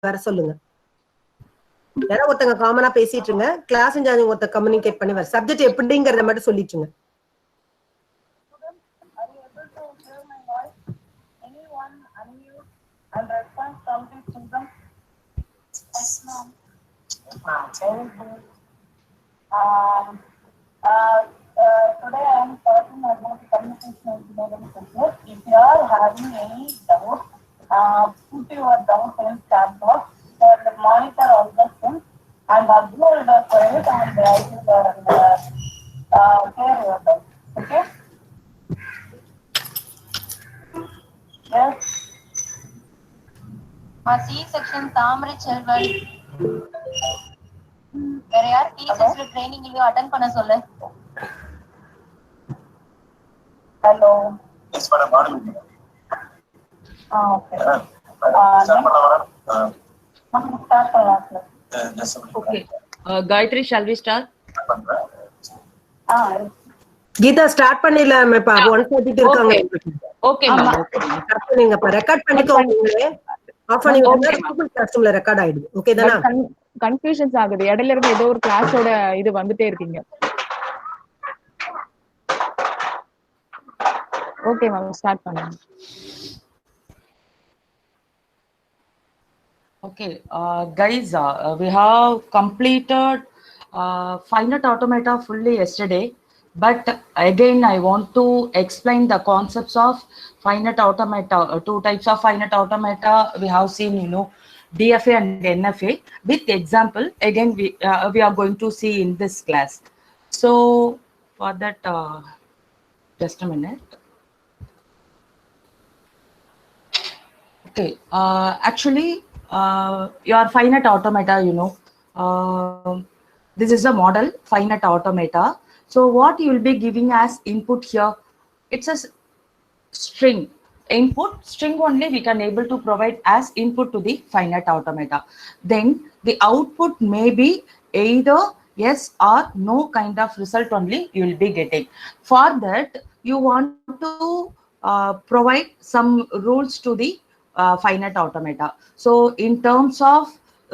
வர சொல்லுங்க. யாரோ ஒருத்தங்க காமனா பேசிட்டு இருங்க. கிளாஸ் இன்சார்ஜ் ஒருத்தர் கம்யூனிகேட் பண்ணி வர சப்ஜெக்ட் எப்படிங்கறத மட்டும் சொல்லிட்டுங்க. Today I am talking about communication engineering subject. If you are having any doubt, put your doubt in chat box and monitor all the things and upload the file and I will clear your doubt. Okay? Yes. C section Tamri Chelvan. வேற யார் டீச்சர்ஸ்ல training இல்லையோ attend பண்ண சொல்லு. Hello. Yes, madam. Okay. Okay. Gayatri, shall we start? Geetha start பண்ணிடலாம். இப்ப 1:30 இருக்காங்க. Okay ma'am. நீங்க இப்ப ரெக்கார்ட் பண்ணிக்கோங்க. ஆஃப் பண்ணி விடுங்க. கூகுள் கிளாஸ்ரூம்ல ரெக்கார்ட் ஆயிடுது. ஓகே தானா? கன்ஃபியூஷன்ஸ் ஆகுது. இடையில இருந்து ஏதோ ஒரு கிளாஸோட இது வந்துட்டே இருக்கீங்க. ஓகே மேம், ஸ்டார்ட் பண்ணுங்க. Okay, guys, we have completed finite automata fully yesterday, but again I want to explain the concepts of finite automata. Two types of finite automata we have seen, DFA and NFA. With example, again we are going to see in this class. So for that, just a minute. Okay, actually, your finite automata, this is the model finite automata. So what you will be giving as input here, it's a string input. String only we can able to provide as input to the finite automata. Then the output may be either yes or no kind of result only you will be getting. For that you want to provide some rules to the finite automata. So in terms of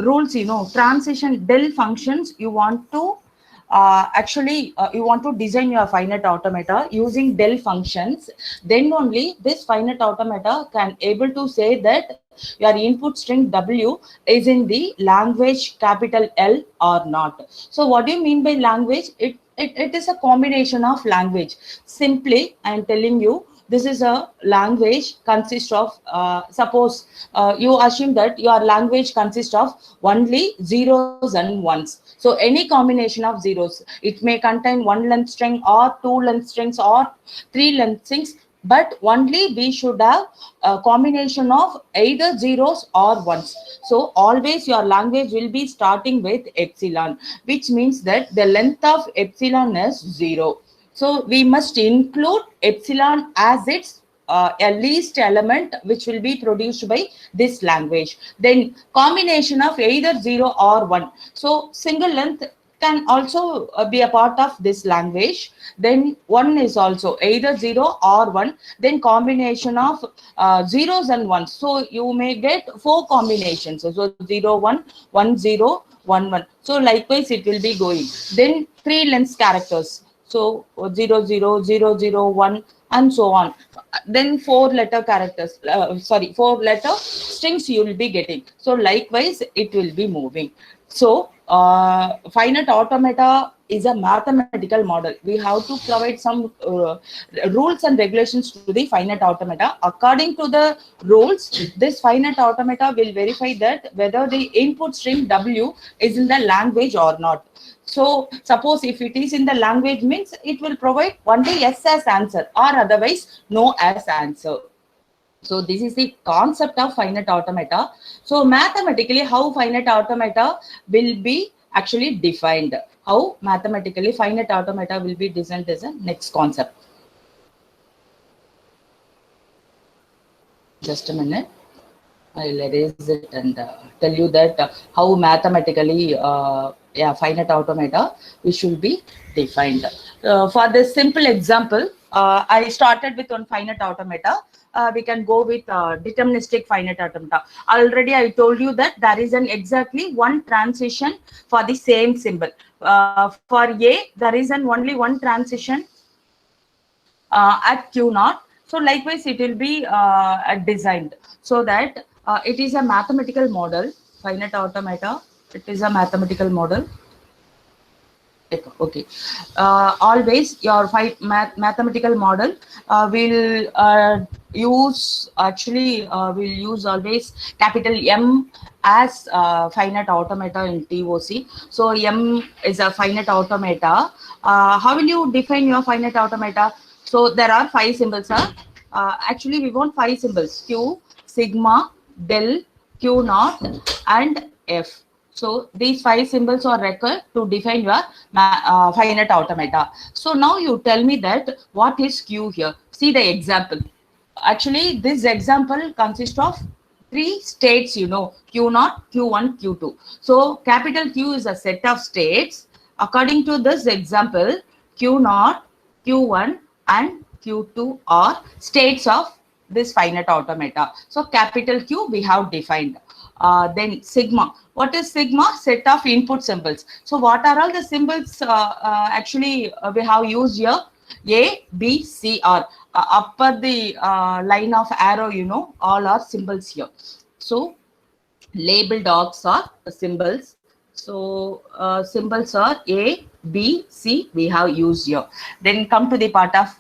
rules, transition del functions, you want to you want to design your finite automata using del functions. Then only this finite automata can able to say that your input string W is in the language capital L or not. So what do you mean by language? It is a combination of language. Simply I am telling you, this is a language consists of, suppose you assume that your language consists of only zeros and ones. So any combination of zeros, it may contain one length string or two length strings or three length strings, but only we should have a combination of either zeros or ones. So always your language will be starting with epsilon, which means that the length of epsilon is 0. So we must include epsilon as its a least element which will be produced by this language. Then combination of either 0 or 1. So single length can also be a part of this language. Then 1 is also either 0 or 1. Then combination of zeros and 1s. So you may get 4 combinations. So 0, 1, 1, 0, 1, 1. So likewise it will be going. Then 3 length characters. So 0, 0, 0, 0, 1 and so on. Then 4 letter characters, 4 letter strings you will be getting. So likewise it will be moving. So finite automata is a mathematical model. We have to provide some rules and regulations to the finite automata. According to the rules, this finite automata will verify that whether the input string W is in the language or not. So suppose if it is in the language, means it will provide only yes as answer or otherwise no as answer. So this is the concept of finite automata. So mathematically, how finite automata will be actually defined? How mathematically finite automata will be designed as a next concept. Just a minute. I'll erase it and tell you that how mathematically finite automata we should be defined. For this simple example, I started with one finite automata. We can go with deterministic finite automata. Already I told you that there is an exactly one transition for the same symbol. For A, there is an only one transition at Q naught. So likewise, it will be designed so that it is a mathematical model, finite automata. It is a mathematical model. Okay. Always your mathematical model will use will use always capital M as finite automata in TOC. So M is a finite automata. How will you define your finite automata? So there are 5 symbols. Actually, we want 5 symbols: Q, sigma, del, Q naught, and F. So these 5 symbols are required to define your finite automata. So now you tell me that what is Q here? See the example. Actually, this example consists of 3 states, you know, Q0, Q1, Q2. So capital Q is a set of states. According to this example, Q0, Q1, and Q2 are states of this finite automata. So capital Q we have defined. Then sigma. What is sigma? Set of input symbols. So what are all the symbols we have used here? A, B, C, R. Upper the line of arrow, you know, all are symbols here. So label dogs are symbols. So symbols are A, B, C we have used here. Then come to the part of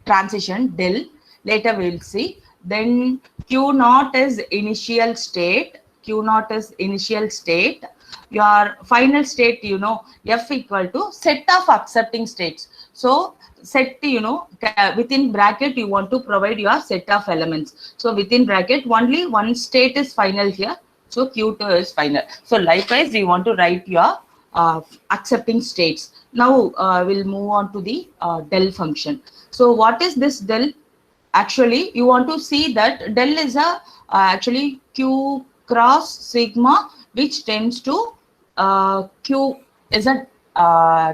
transition, del. Later we will see. Then Q naught is initial state. Q naught is initial state. Your final state, you know, F equal to set of accepting states. So set, you know, within bracket you want to provide your set of elements. So within bracket only one state is final here. So Q2 is final. So likewise we want to write your accepting states. Now we'll move on to the del function. So what is this del? Actually, you want to see that del is a actually Q cross sigma, which tends to Q is a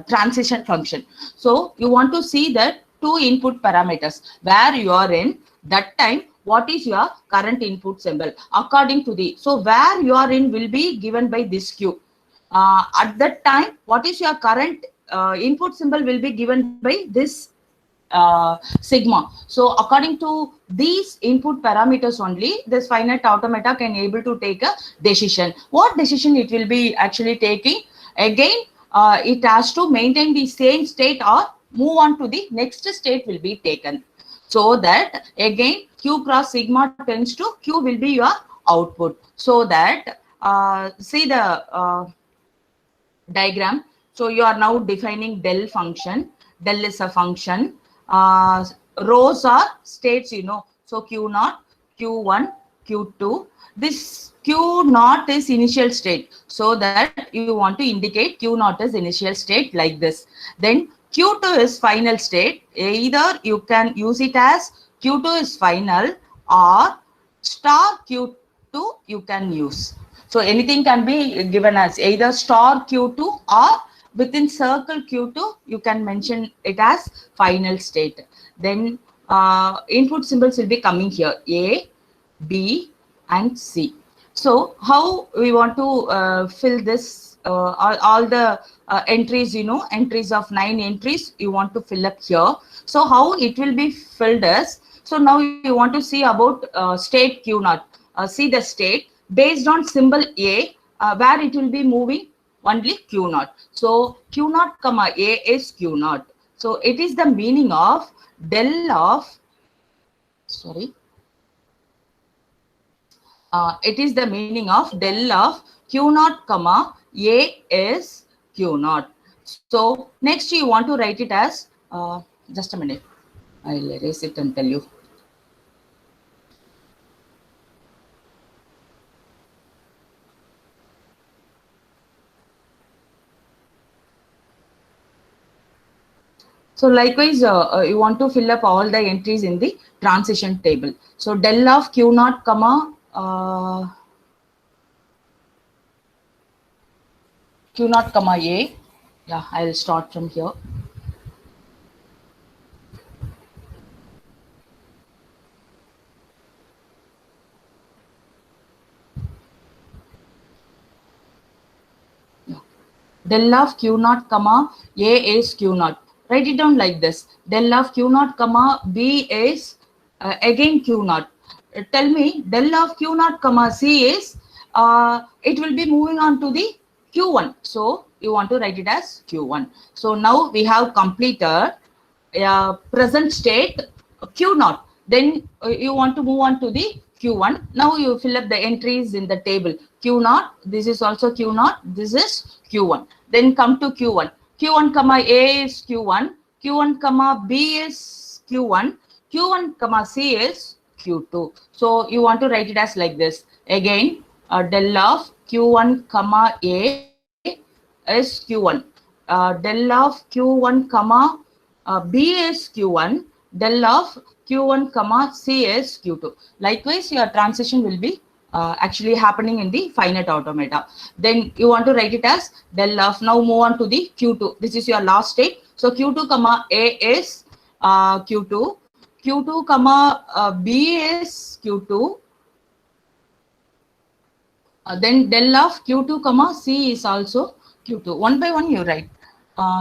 transition function. So you want to see that 2 input parameters where you are in that time. What is your current input symbol according to the, so where you are in will be given by this Q. At that time, what is your current input symbol will be given by this sigma. So according to these input parameters only, this finite automata can able to take a decision. What decision it will be actually taking? Again, it has to maintain the same state or move on to the next state will be taken. So that again Q cross sigma tends to Q will be your output. So that see the diagram. So you are now defining del function. Del is a function. Rows are states, you know. So Q naught, Q1, Q2. This Q naught is initial state. So that you want to indicate Q naught is initial state like this. Then Q2 is final state. Either you can use it as Q2 is final or star Q2 you can use. So anything can be given as either star Q2 or within circle Q2, you can mention it as final state. Then input symbols will be coming here, A, B, and C. So how we want to fill this, all the entries, you know, entries of 9 entries, you want to fill up here. So how it will be filled as, so now you want to see about state Q naught. See the state based on symbol A, where it will be moving only Q naught. So Q naught comma A is Q naught. So it is the meaning of del of, sorry, it is the meaning of del of Q naught comma A is Q naught. So next you want to write it as, just a minute, I'll erase it and tell you. So likewise, you want to fill up all the entries in the transition table. So del of Q naught comma Q naught comma A. Yeah, I'll start from here. del of q naught comma a is q naught. Write it down like this. Del of q naught comma b is again q naught. Tell me del of q naught comma c is it will be moving on to the q1. So you want to write it as q1. So now we have completed present state q naught. Then you want to move on to the q1. Now you fill up the entries in the table. Q naught, this is also q naught, this is q1. Then come to q1. Q1 comma a is q1, q1 comma b is q1, q1 comma c is q2. So you want to write it as like this. Again, del of q1 comma a is q1. Del of q1 comma b is q1. Del of q1 comma c is q2. Likewise, your transition will be actually happening in the finite automata. Then you want to write it as del of, now move on to the q2. This is your last state. So q2 comma a is q2, q2 comma b is q2. Then del of q2 comma c is also q2. One by one you write.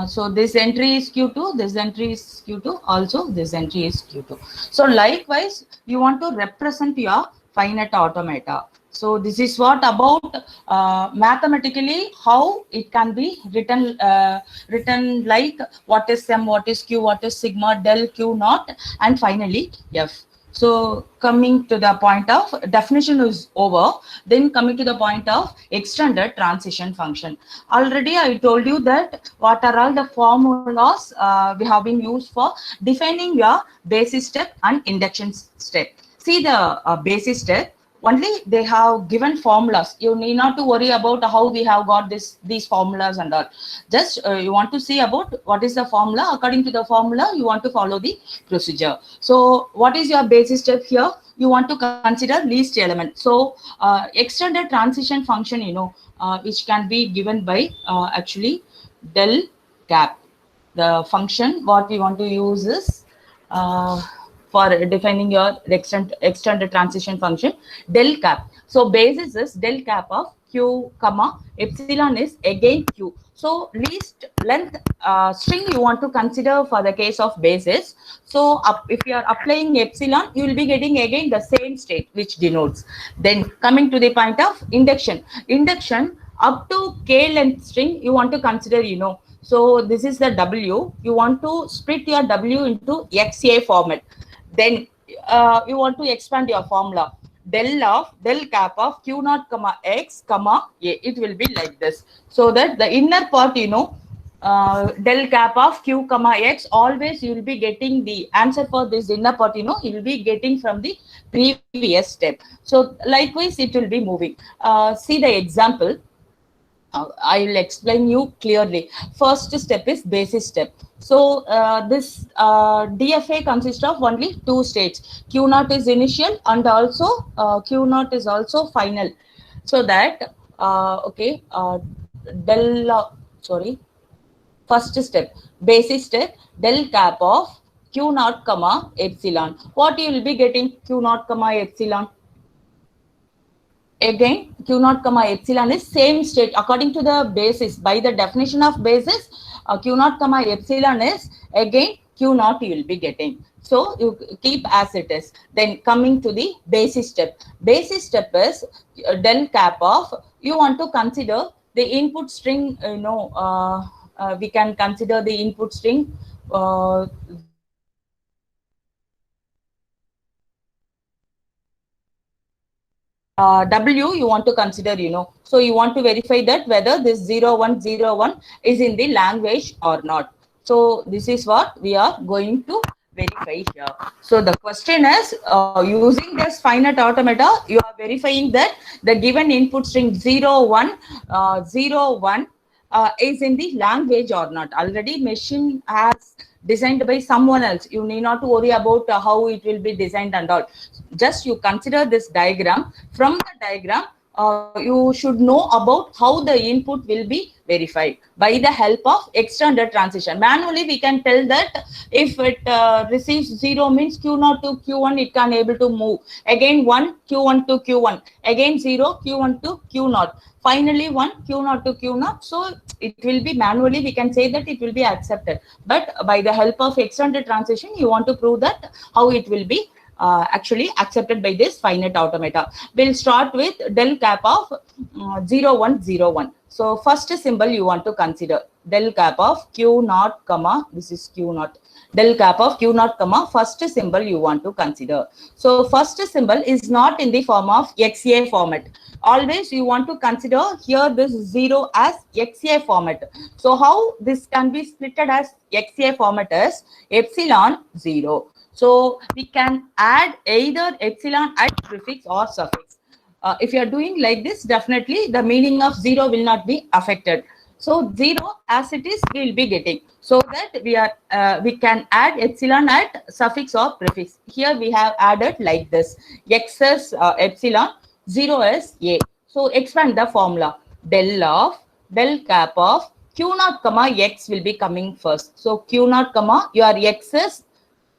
So this entry is q2, this entry is q2, also this entry is q2. So likewise, you want to represent your finite automata. So this is what about mathematically how it can be written written like what is m, what is q, what is sigma, del q naught, and finally f. So coming to the point of definition is over. Then coming to the point of extended transition function. Already I told you that what are all the formulas we have been used for defining your basis step and induction step. See the basis step. Only they have given formulas. You need not to worry about how we have got these formulas and all. Just you want to see about what is the formula. According to the formula, you want to follow the procedure. So what is your basis step here? You want to consider least element. So extended transition function, you know, which can be given by actually del cap. The function what we want to use is for defining your extended transition function, del cap. So basis is del cap of q comma epsilon is again q. So least length string you want to consider for the case of basis. So if you are applying epsilon, you will be getting again the same state which denotes. Then coming to the point of induction. Induction up to k length string you want to consider, you know. So this is the W. You want to split your W into XA format. Then you want to expand your formula. Del cap of q naught comma x comma a. It will be like this. So that the inner part, you know, del cap of q comma x, always you will be getting the answer for this inner part, you know, you will be getting from the previous step. So likewise, it will be moving. See the example. I will explain you clearly. First step is basis step. So this DFA consists of only two states. Q naught is initial and also Q naught is also final. So that first step, basis step, del cap of Q naught comma epsilon. What you will be getting? Q naught comma epsilon. Again, q naught comma epsilon is same state according to the basis. By the definition of basis, q naught comma epsilon is again q naught you will be getting. So you keep as it is. Then coming to the basis step. Basis step is del cap of, you want to consider the input string, you know, we can consider the input string W you want to consider, you know. So you want to verify that whether this 0101 is in the language or not. So this is what we are going to verify here. So the question is, using this finite automata, you are verifying that the given input string 0101 is in the language or not. Already machine has designed by someone else. You need not to worry about how it will be designed and all. Just you consider this diagram. From the diagram, you should know about how the input will be verified by the help of extended transition. Manually, we can tell that if it receives 0 means Q0 to Q1, it can able to move. Again 1, Q1 to Q1. Again 0, Q1 to Q0. Finally 1, Q0 to Q0. So it will be manually, we can say that it will be accepted. But by the help of extended transition, you want to prove that how it will be actually accepted by this finite automata. We'll start with del cap of 0, 1, 0, 1. So first symbol you want to consider del cap of Q0, comma, this is Q0. Del cap of Q0, comma, first symbol you want to consider. So first symbol is not in the form of XA format. Always you want to consider here this 0 as XA format. So how this can be splitted as XA format is epsilon 0. So we can add either epsilon at prefix or suffix. If you are doing like this, definitely the meaning of 0 will not be affected. So 0 as it is, we will be getting. So that we can add epsilon at suffix or prefix. Here we have added like this. X is epsilon, 0 is A. So expand the formula. Del cap of Q0, comma, X will be coming first. So Q0, comma, your X is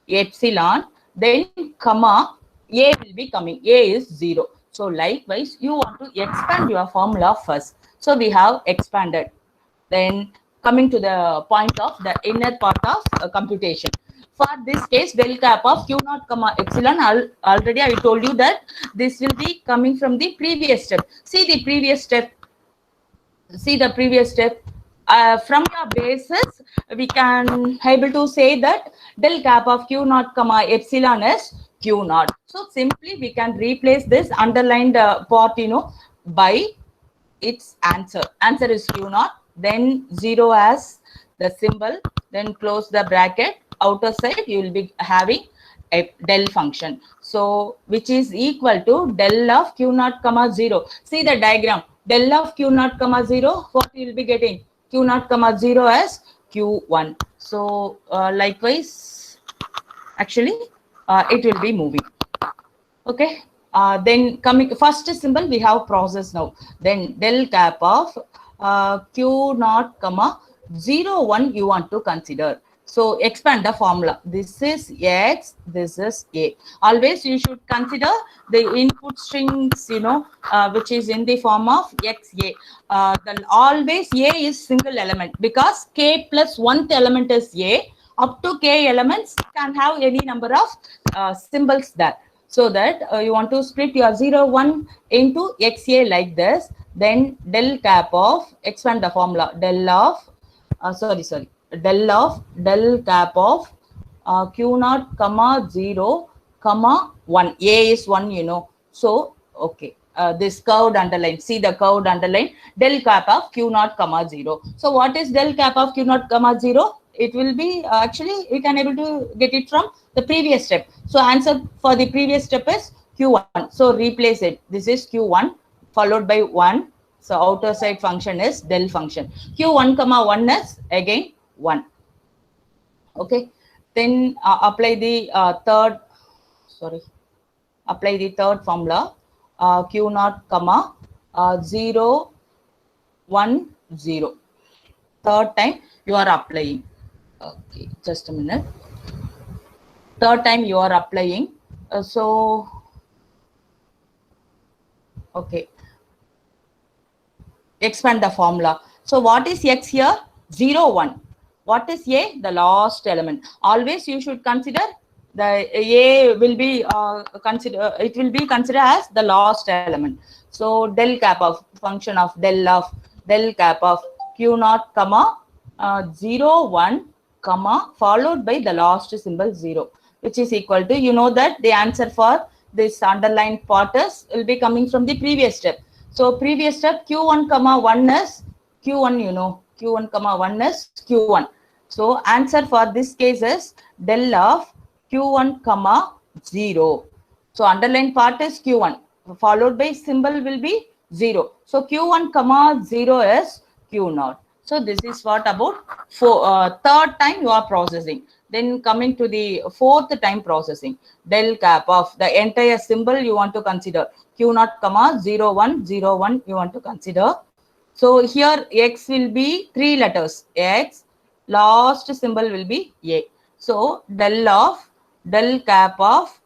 epsilon, then comma, A will be coming. A is 0. So likewise, you want to expand your formula first. So we have expanded. Then coming to the point of the inner part of computation. For this case, del cap of Q0, comma, epsilon, already I told you that this will be coming from the previous step. See the previous step. From your basis, we can able to say that del cap of Q0, comma, epsilon is Q0. So simply we can replace this underlined part, by its answer. Answer is Q0, then 0 as the symbol, then close the bracket. Outer side you will be having a del function. So which is equal to del of Q0, comma, 0. See the diagram. Del of Q0, comma, 0, what you will be getting? Q0, comma, 0 as Q1. So likewise, actually, it will be moving. Okay. Then coming first symbol, we have process now. Then del cap of Q0, comma, 0, 1 you want to consider. So expand the formula. This is X, this is A. Always you should consider the input strings, which is in the form of XA. Always A is single element because K plus 1th element is A. Up to K elements can have any number of symbols there. So that you want to split your 0, 1 into XA like this. Then del cap of, expand the formula, del of cap of Q0, comma, 0, comma, 1. A is 1, So, okay. This curved underline. See the curved underline. Del cap of Q0, comma, 0. So what is del cap of Q0, comma, 0? It will be actually we can able to get it from the previous step. So answer for the previous step is Q1. So replace it. This is Q1 followed by 1. So outer side function is del function. Q1, comma, 1 is again 1. Okay. Then apply the third formula. Q0, comma, 0, 1, 0. Third time you are applying. Okay, just a minute. Third time you are applying. Okay. Expand the formula. So what is X here? 0, 1. What is A? The last element. Always you should consider the A will be it will be considered as the last element. So del cap of function of del cap of Q0, comma, 0, 1, comma, followed by the last symbol 0, which is equal to, that the answer for this underlined part will be coming from the previous step. So previous step Q1, comma, 1 is Q1, Q1, comma, 1 is Q1. So answer for this case is del of Q1, comma, 0. So underlined part is Q1 followed by symbol will be 0. So Q1, comma, 0 is Q0. So this is what about third time you are processing. Then coming to the fourth time processing, del cap of the entire symbol you want to consider. Q0, comma 0, 1, 0, 1 you want to consider. So here X will be 3 letters. X, last symbol will be A. So del cap of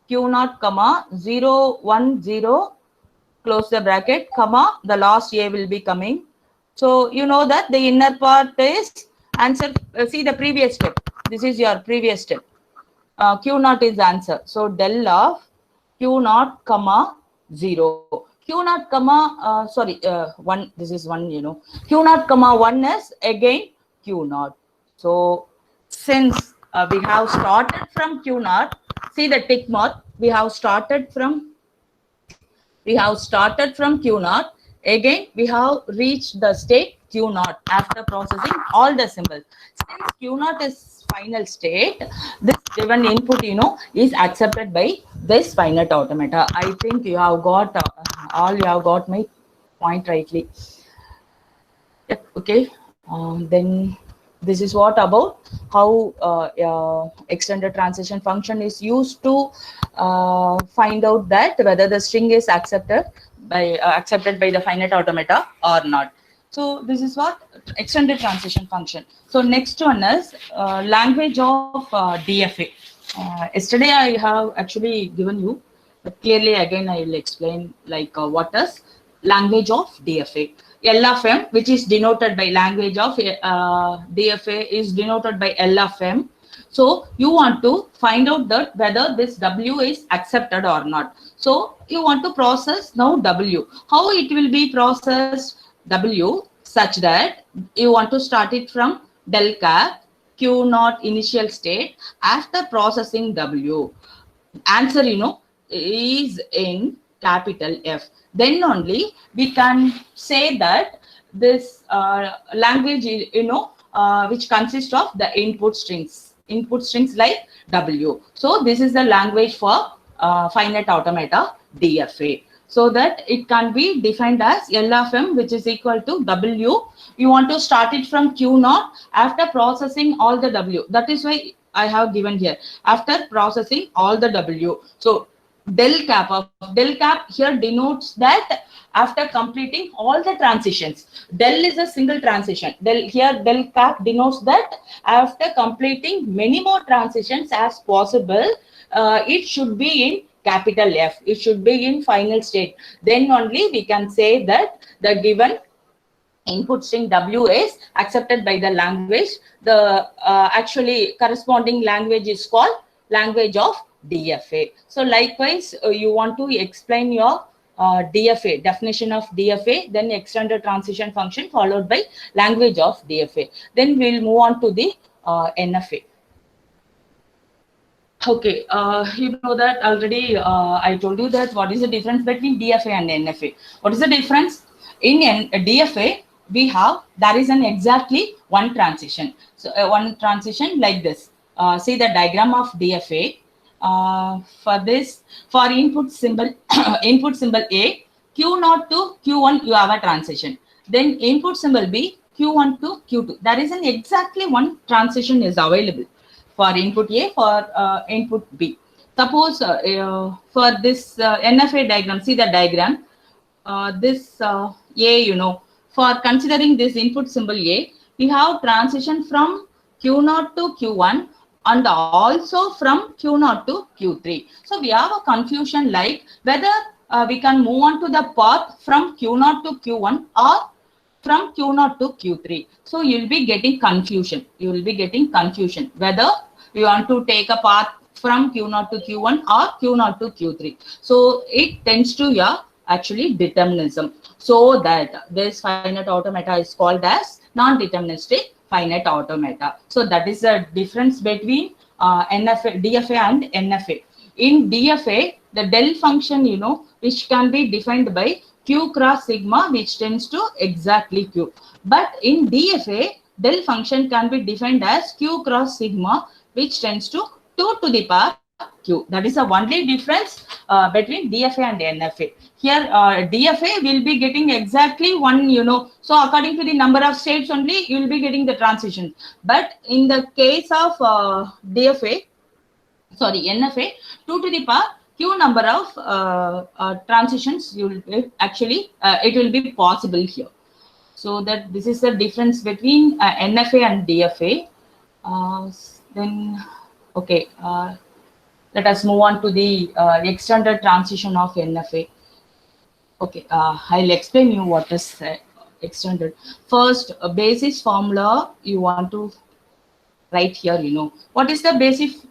Q0, comma 0, 1, 0, close the bracket, comma, the last A will be coming. So you know that the inner part is answer. See the previous step. This is your previous step. Q0 is answer. So del of Q0, comma 0. Q0, comma, 1, this is 1, you know. Q0, comma 1 is again Q0. So since we have started from Q0, see the tick mark, we have started from Q0. Again, we have reached the state Q0 after processing all the symbols. Since Q0 is final state, this given input, you know, is accepted by this finite automata. I think you have got you have got my point rightly. Yep, okay. Then this is what about how extended transition function is used to find out that whether the string is accepted by the finite automata or not. So this is what extended transition function. So next one is language of DFA. Yesterday I have actually given you, but clearly again I will explain like what is language of DFA. LFM, which is denoted by language of DFA, is denoted by LFM. So you want to find out that whether this W is accepted or not. So you want to process now W. How it will be processed W such that you want to start it from del cap Q0 initial state after processing W. Answer, you know, is in capital F. Then only we can say that this language, you know, which consists of the input strings like W. So this is the language for finite automata DFA. So that it can be defined as LFM, which is equal to W. You want to start it from Q0 after processing all the W. That is why I have given here after processing all the W. So del cap here denotes that after completing all the transitions. Del is a single transition. Del cap denotes that after completing many more transitions as possible, it should be in capital F. It should be in final state. Then only we can say that the given input string W is accepted by the language. The actually corresponding language is called language of DFA. So likewise, you want to explain your DFA, definition of DFA, then extended transition function followed by language of DFA. Then we'll move on to the NFA. Okay, you know that already I told you that what is the difference between DFA and NFA. What is the difference? In DFA, there is an exactly one transition. So one transition like this. See the diagram of DFA. For input symbol A, Q0 to Q1 you have a transition. Then input symbol B, Q1 to Q2. There is an exactly one transition is available for input A, for input B. Suppose for this NFA diagram, see the diagram. This A, you know, for considering this input symbol A, we have transition from Q0 to Q1 and also from Q0 to Q3. So we have a confusion like whether we can move on to the path from Q0 to Q1 or from Q0 to Q3. So you will be getting confusion. You will be getting confusion whether you want to take a path from Q0 to Q1 or Q0 to Q3. So it tends to actually determinism. So that this finite automata is called as non-deterministic finite automata. So that is the difference between DFA and NFA. In DFA, the del function, you know, which can be defined by Q cross sigma, which tends to exactly Q. But in DFA, del function can be defined as Q cross sigma, which tends to 2 to the power Q. That is the only difference between DFA and NFA. Here, DFA will be getting exactly one, so according to the number of states only, you will be getting the transition. But in the case of NFA, 2 to the power Q number of transitions, you will actually, it will be possible here. So that this is the difference between NFA and DFA. Then, okay, let us move on to the extended transition of NFA. Okay, I'll explain you what is extended. First, a basis formula you want to write here. What is the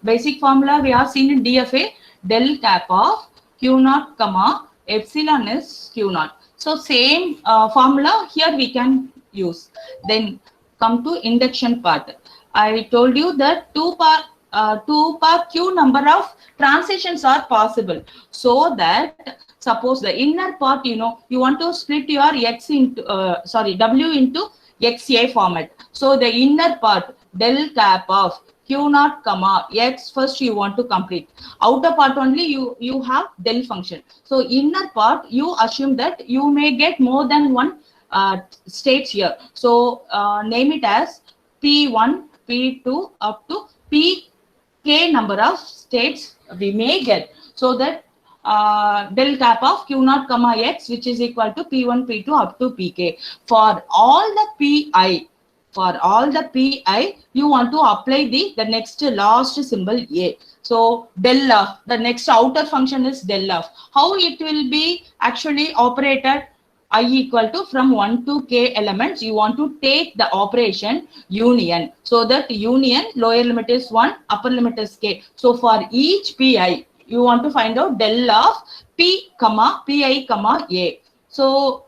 basic formula we have seen in DFA? Del cap of Q naught comma epsilon is Q naught. So same formula here we can use. Then come to induction part. I told you that 2 per Q number of transitions are possible. So that suppose the inner part, you want to split your X into, W into XA format. So the inner part, del cap of Q naught comma X, first you want to complete. Outer part only you have del function. So inner part, you assume that you may get more than one states here. So name it as P1, P2 up to Pk number of states we may get. So that del cap of Q naught comma X, which is equal to P1, P2 up to Pk. For all the Pi, you want to apply the next last symbol A. So del of, the next outer function is del of. How it will be actually operated? I equal to from 1 to K elements, you want to take the operation union. So that union, lower limit is 1, upper limit is K. So for each Pi, you want to find out del of Pi, comma A. So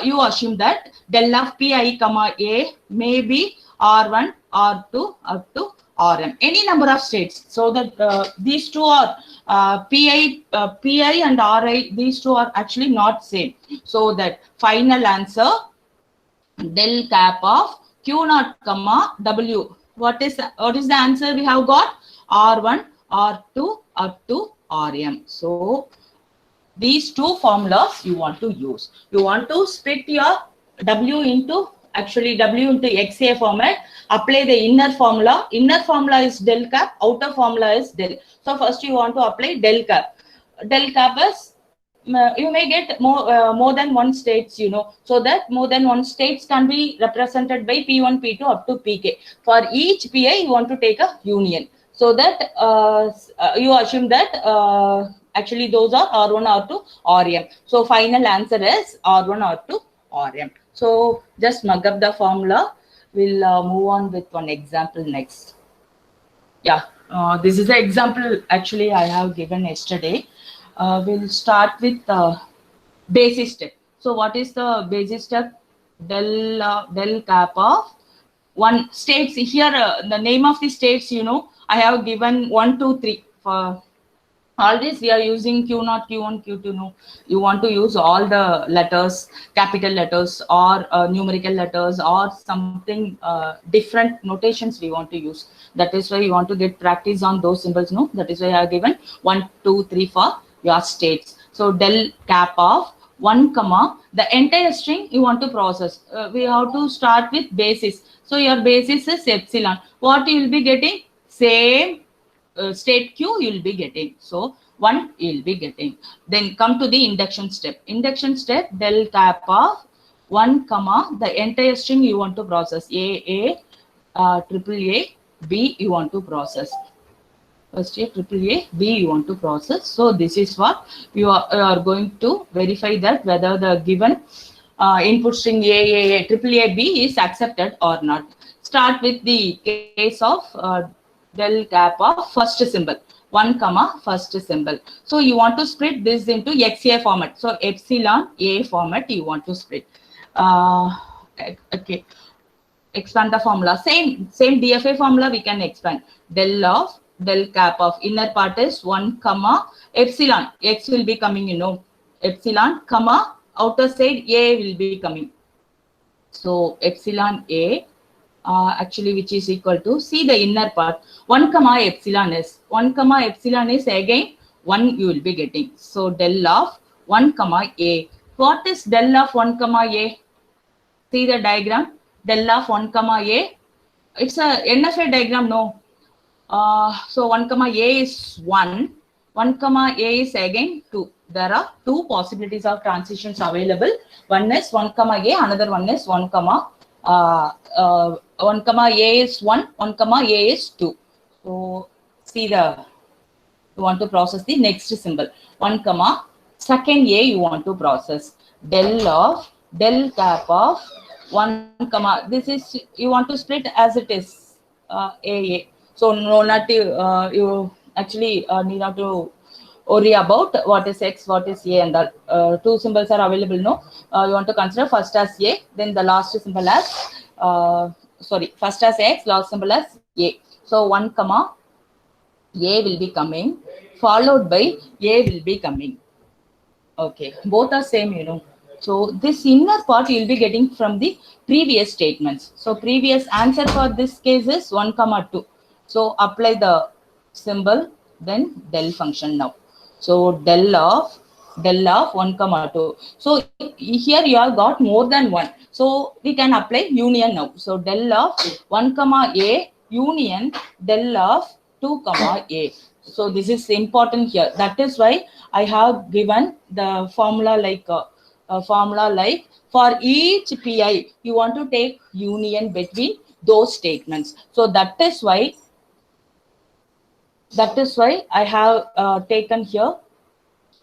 you assume that del of Pi, comma A may be R1, R2 up to Rm, any number of states. So that these two are Pi and Ri, these two are actually not same. So that final answer, del cap of Q naught comma W. What is the answer we have got? R1, R2 up to Rm. So these two formulas you want to use. You want to split your W into XA format, apply the inner formula. Inner formula is del cap, outer formula is del. So first you want to apply del cap. Del cap is, you may get more than one states, so that more than one states can be represented by P1, P2 up to Pk. For each Pi, you want to take a union. So that you assume that actually those are R1, R2, Rm. So final answer is R1, R2, Rm. So just mug up the formula. We'll move on with one example next. Yeah, this is the example actually I have given yesterday. We'll start with basis step. So what is the basis step? Del cap of one states here. The name of the states, I have given 1, 2, 3 for. All this we are using Q naught, Q1, Q2. No, you want to use all the letters, capital letters or numerical letters or something different notations we want to use. That is why you want to get practice on those symbols. No, that is why I have given 1, 2, 3 for your states. So del cap of 1 comma the entire string you want to process. We have to start with basis. So your basis is epsilon. What you will be getting? Same. State Q you will be getting. So 1 you will be getting. Then come to the induction step. Induction step, del cap of 1 comma the entire string you want to process. A, triple A, B you want to process. First A, triple A, B you want to process. So this is what you are going to verify that whether the given input string A, triple A, B is accepted or not. Start with the case of del cap of first symbol, 1 comma first symbol. So you want to split this into XA format. So epsilon A format you want to split. Okay, expand the formula. Same DFA formula we can expand. Del cap of inner part is 1 comma epsilon. X will be coming, epsilon comma outer side A will be coming. So epsilon A actually which is equal to, see the inner part, 1 comma epsilon is, 1 comma epsilon is again 1 you will be getting. So del of 1 comma a. What is del of 1 comma a? See the diagram, del of 1 comma a. It's a NFA diagram, no. So 1 comma a is 1, 1 comma a is again 2. There are two possibilities of transitions available. One is 1 comma a, another one is 1 comma 1 comma a is 1, 1 comma a is 2. So see the, you want to process the next symbol, 1 comma second a you want to process, del of del cap of 1 comma, this is you want to split as it is a. So no, not you actually need not to worry about what is x, what is a, and the two symbols are available. No, you want to consider first as a, then the last symbol as first as x, last symbol as a. So 1 comma a will be coming, followed by a will be coming. Okay, both are same, you know. So this inner part you will be getting from the previous statements. So previous answer for this case is 1 comma 2. So apply the symbol, then del function now. So del of 1 comma 2. So here you have got more than one. So we can apply union now. So del of 1 comma a union del of 2 comma a. So this is important here. That is why I have given the formula like for each pi you want to take union between those statements. So that is why I have taken here.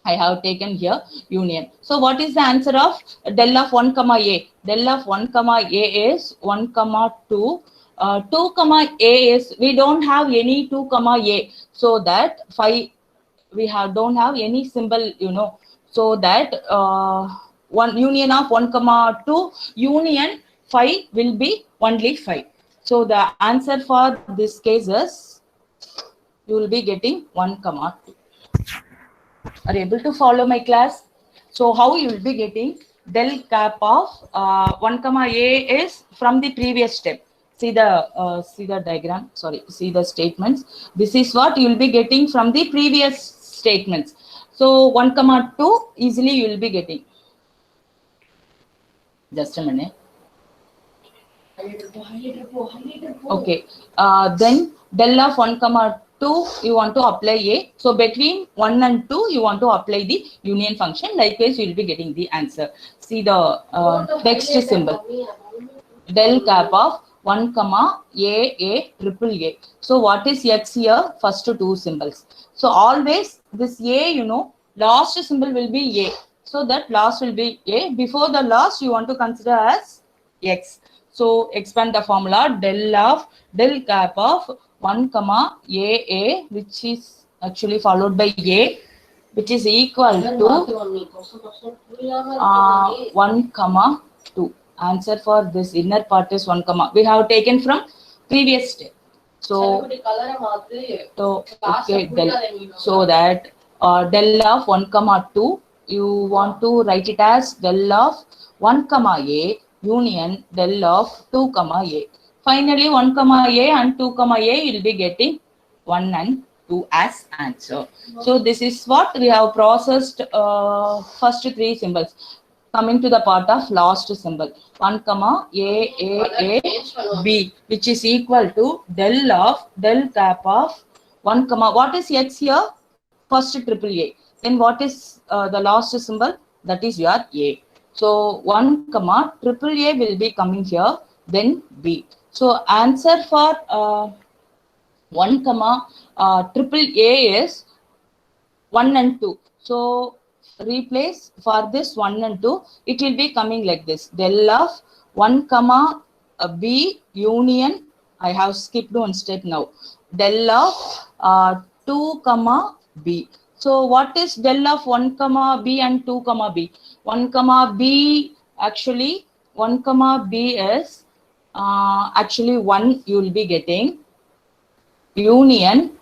I have taken here union. So what is the answer of del of 1 comma a? Del of 1 comma a is 1 comma 2. 2 comma a is, we don't have any 2 comma a. So that 5 we don't have any symbol, you know. So that one union of 1 comma 2 union 5 will be only 5. So the answer for this case is you will be getting 1 comma 2. Are you able to follow my class? So how you will be getting del cap of 1 comma a is from the previous step. See the diagram, sorry, see the statements. This is what you will be getting from the previous statements. So 1 comma 2 easily you will be getting. Just a minute. Okay, then del of 1 comma 2 you want to apply a. So between 1 and 2 you want to apply the union function. Likewise you will be getting the answer. See the next symbol, del cap of 1 comma a triple a. So what is x here? First two symbols. So always this a, you know, last symbol will be a. So that last will be a. Before the last you want to consider as x. So expand the formula, del cap of 1 comma a which is actually followed by a, which is equal to 1 comma 2. Answer for this inner part is 1 comma. We have taken from previous step. So okay, del. So that del of 1 comma 2 you want to write it as del of 1 comma a union del of 2 comma a. Finally 1 comma a and 2 comma a you will be getting 1 and 2 as answer. So this is what we have processed first three symbols. Coming to the part of last symbol, 1 comma a b, which is equal to del cap of 1 comma, what is x here? First triple a. Then what is the last symbol? That is your a. So 1 comma triple a will be coming here, then b. So answer for 1 comma triple a is 1 and 2. So replace for this 1 and 2, it will be coming like this, del of 1 comma b union, I have skipped one step now, del of 2 comma b. So what is del of 1 comma b and 2 comma b? 1 comma b, actually 1 comma b is actually 1 you will be getting, union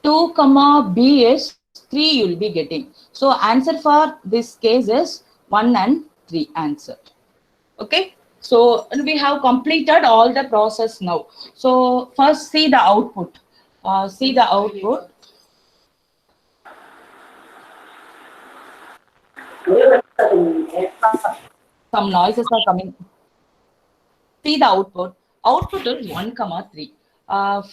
2 comma b is 3 you will be getting. So answer for this case is 1 and 3 answer. Okay. So we have completed all the process now. So first see the output. See the output. Some noises are coming. See the output. Output is 1, 3.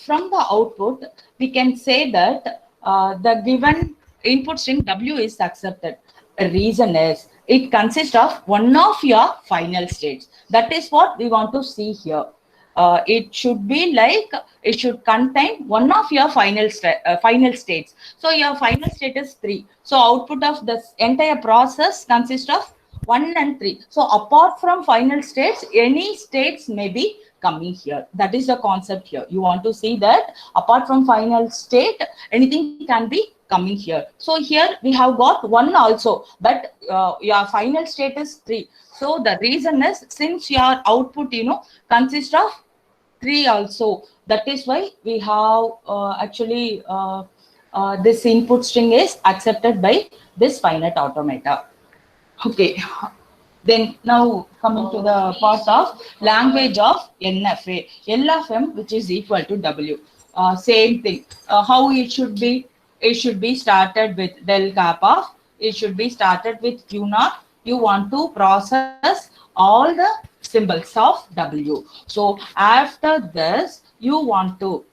From the output, we can say that the given input string W is accepted. The reason is it consists of one of your final states. That is what we want to see here. It should be like it should contain one of your final states. So your final state is 3. So output of this entire process consists of 1 and 3. So apart from final states, any states may be coming here. That is the concept here. You want to see that apart from final state, anything can be coming here. So here we have got 1 also, but your final state is 3. So the reason is since your output, consists of 3 also. That is why we have actually this input string is accepted by this finite automata. Okay, then now coming to the part of language of NFA, L of M, which is equal to W. Same thing. How it should be? It should be started with del kappa. It should be started with Q naught. You want to process all the symbols of W. So after this, you want to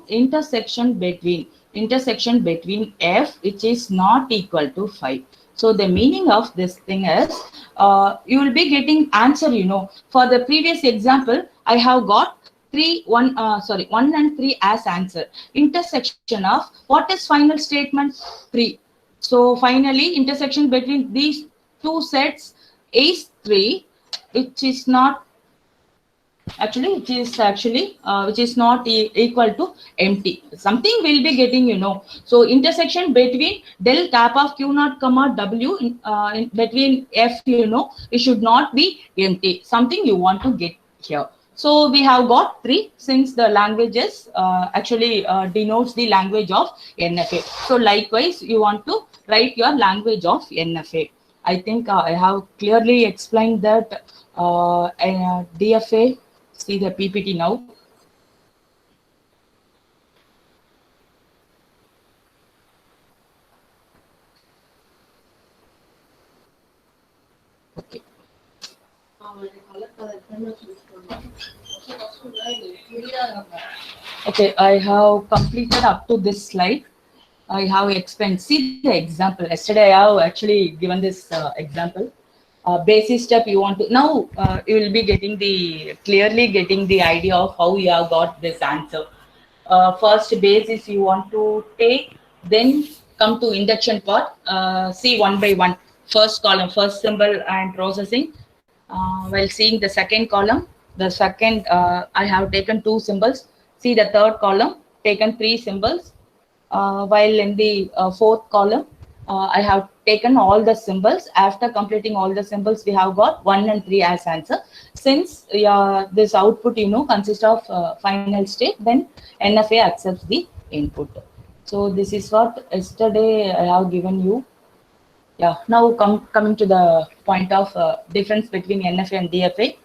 intersection between F, which is not equal to 5. So the meaning of this thing is you will be getting answer. For the previous example, I have got 1 and 3 as answer. Intersection of what is final statement? 3. So finally, intersection between these two sets is 3, which is not which is not equal to empty. Something will be getting, So intersection between del kappa of Q naught comma W between F, it should not be empty. Something you want to get here. So we have got 3 since the languages denotes the language of NFA. So likewise, you want to write your language of NFA. I think I have clearly explained that DFA. See the PPT now. Okay. Okay, I have completed up to this slide. I have explained. See the example. Yesterday, I have actually given this example. Basic step you want to now you will be clearly getting the idea of how you have got this answer. First basis you want to take, then come to induction part. See one by one. First column, first symbol and processing. While seeing the second column, I have taken 2 symbols. See the third column, taken 3 symbols. While in the fourth column, I have taken all the symbols. After completing all the symbols, we have got 1 and 3 as answer. Since this output, consists of final state, then NFA accepts the input. So this is what yesterday I have given you. Yeah. Now coming to the point of difference between NFA and DFA.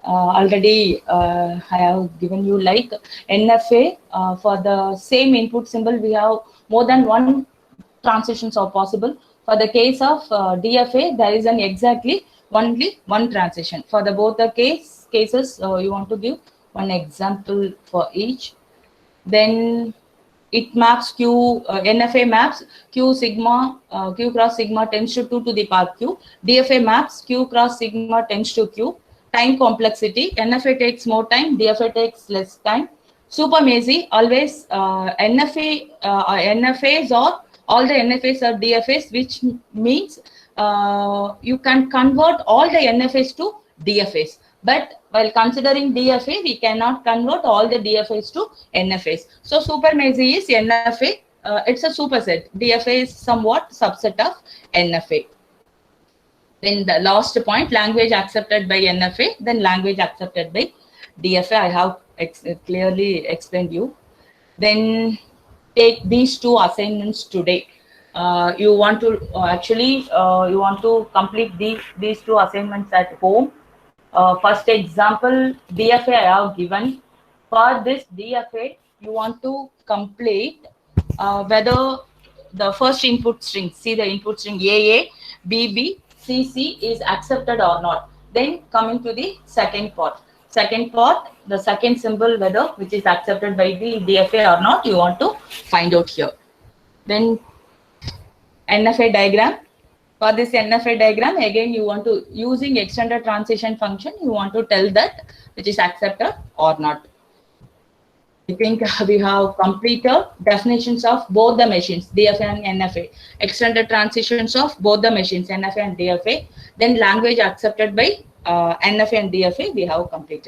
Already I have given you like NFA for the same input symbol, we have more than 1 transitions are possible. For the case of DFA, there is only 1 transition. For the both the cases, you want to give one example for each. Then it maps NFA maps Q cross sigma tends to 2 to the power Q. DFA maps Q cross sigma tends to Q. Time complexity, NFA takes more time, DFA takes less time. Supermazy, always NFAs or all the NFAs are DFAs, which means you can convert all the NFAs to DFAs. But while considering DFA, we cannot convert all the DFAs to NFAs. So supermazy is NFA. It's a superset. DFA is somewhat subset of NFA. Then the last point, language accepted by NFA, then language accepted by DFA. I have clearly explained you. Then take these 2 assignments today. you want to you want to complete these two assignments at home. First example, DFA I have given. For this DFA, you want to complete whether the first input string, see the input string AA, BB, CC is accepted or not. Then coming to the second part. Second part, the second symbol whether which is accepted by the DFA or not, you want to find out here. Then NFA diagram. For this NFA diagram, again you want to, using extended transition function, you want to tell that which is accepted or not. I think we have completed definitions of both the machines, DFA and NFA. Extended transitions of both the machines, NFA and DFA. Then language accepted by NFA and DFA, we have completed.